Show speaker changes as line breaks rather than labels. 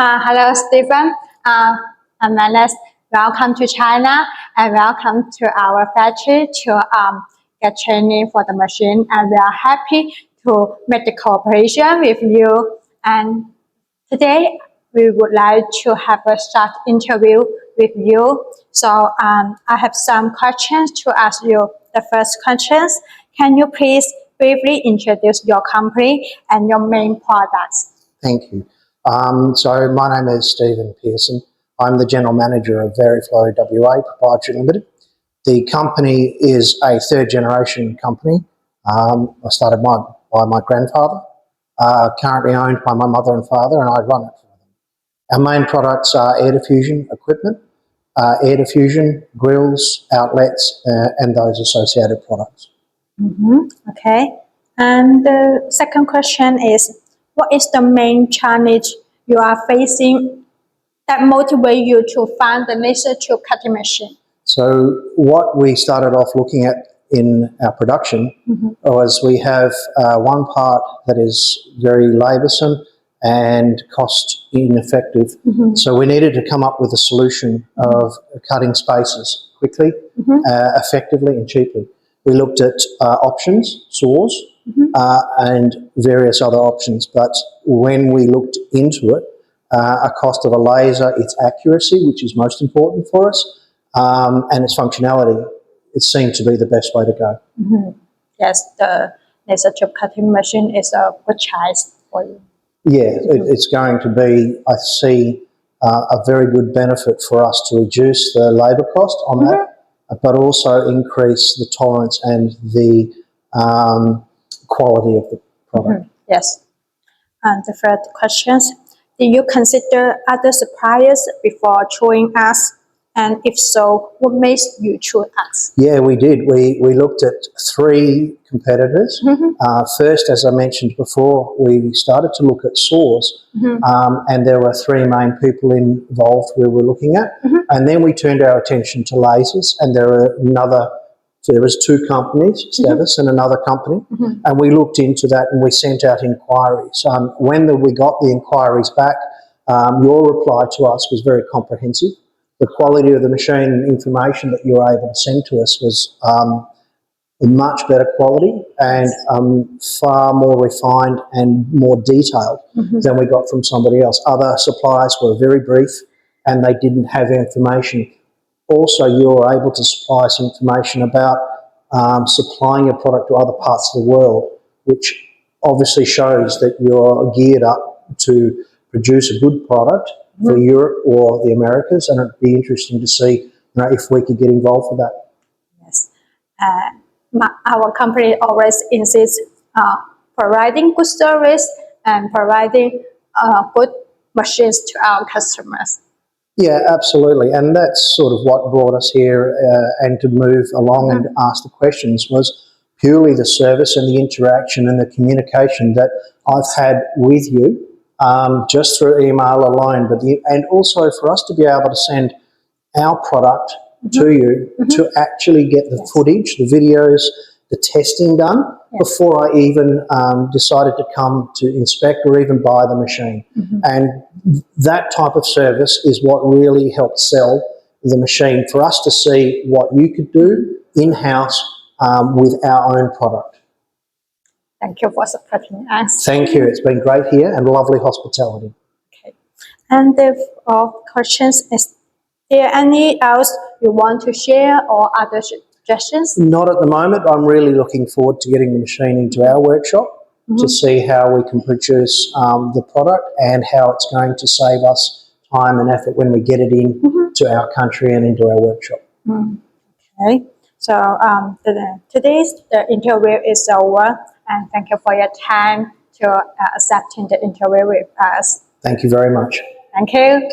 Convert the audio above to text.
Hello, Stephen. I'm Ernest. Welcome to China and welcome to our factory to get training for the machine. And we are happy to make the cooperation with you. And today we would like to have a short interview with you. So I have some questions to ask you. The first questions: can you please briefly introduce your company and your main products?
Thank you. So my name is Stephen Pearson. I'm the General Manager of Veriflow WA Proprietary Limited. The company is a third generation company. I started by my grandfather, currently owned by my mother and father, and I run it for them. Our main products are air diffusion equipment, air diffusion, grills, outlets, and those associated products.
Okay. And the second question is, what is the main challenge you are facing that motivate you to find the laser tube cutting machine?
So what we started off looking at in our production was we have one part that is very laboursome and cost ineffective. So we needed to come up with a solution of cutting spaces quickly, effectively and cheaply. We looked at options, saws, and various other options. But when we looked into it, a cost of a laser, its accuracy, which is most important for us, and its functionality, it seemed to be the best way to go.
Yes, the laser tube cutting machine is a good choice for you.
Yeah, it's going to be, I see, a very good benefit for us to reduce the labour cost on that, but also increase the tolerance and the quality of the product.
Yes. And the third questions, do you consider other suppliers before choosing us? And if so, what makes you choose us?
Yeah, we did. We looked at three competitors. First, as I mentioned before, we started to look at saws, and there were three main people involved we were looking at. And then we turned our attention to lasers, and there was two companies, SteviS and another company, and we looked into that and we sent out inquiries. When we got the inquiries back, your reply to us was very comprehensive. The quality of the machine and information that you were able to send to us was much better quality and far more refined and more detailed than we got from somebody else. Other suppliers were very brief and they didn't have information. Also, you were able to supply us information about supplying your product to other parts of the world, which obviously shows that you're geared up to produce a good product for Europe or the Americas, and it'd be interesting to see if we could get involved with that.
Yes. Our company always insists providing good service and providing good machines to our customers.
Yeah, absolutely. And that's sort of what brought us here and to move along and ask the questions was purely the service and the interaction and the communication that I've had with you just through email alone, and also for us to be able to send our product to you to actually get the footage, the videos, the testing done before I even decided to come to inspect or even buy the machine. And that type of service is what really helped sell the machine, for us to see what you could do in-house with our own product.
Thank you for supporting us.
Thank you. It's been great here and lovely hospitality.
Okay. And the questions, is there any else you want to share or other suggestions?
Not at the moment. I'm really looking forward to getting the machine into our workshop to see how we can produce the product and how it's going to save us time and effort when we get it in to our country and into our workshop.
Okay. So today's interview is over, and thank you for your time to accepting the interview with us.
Thank you very much.
Thank you.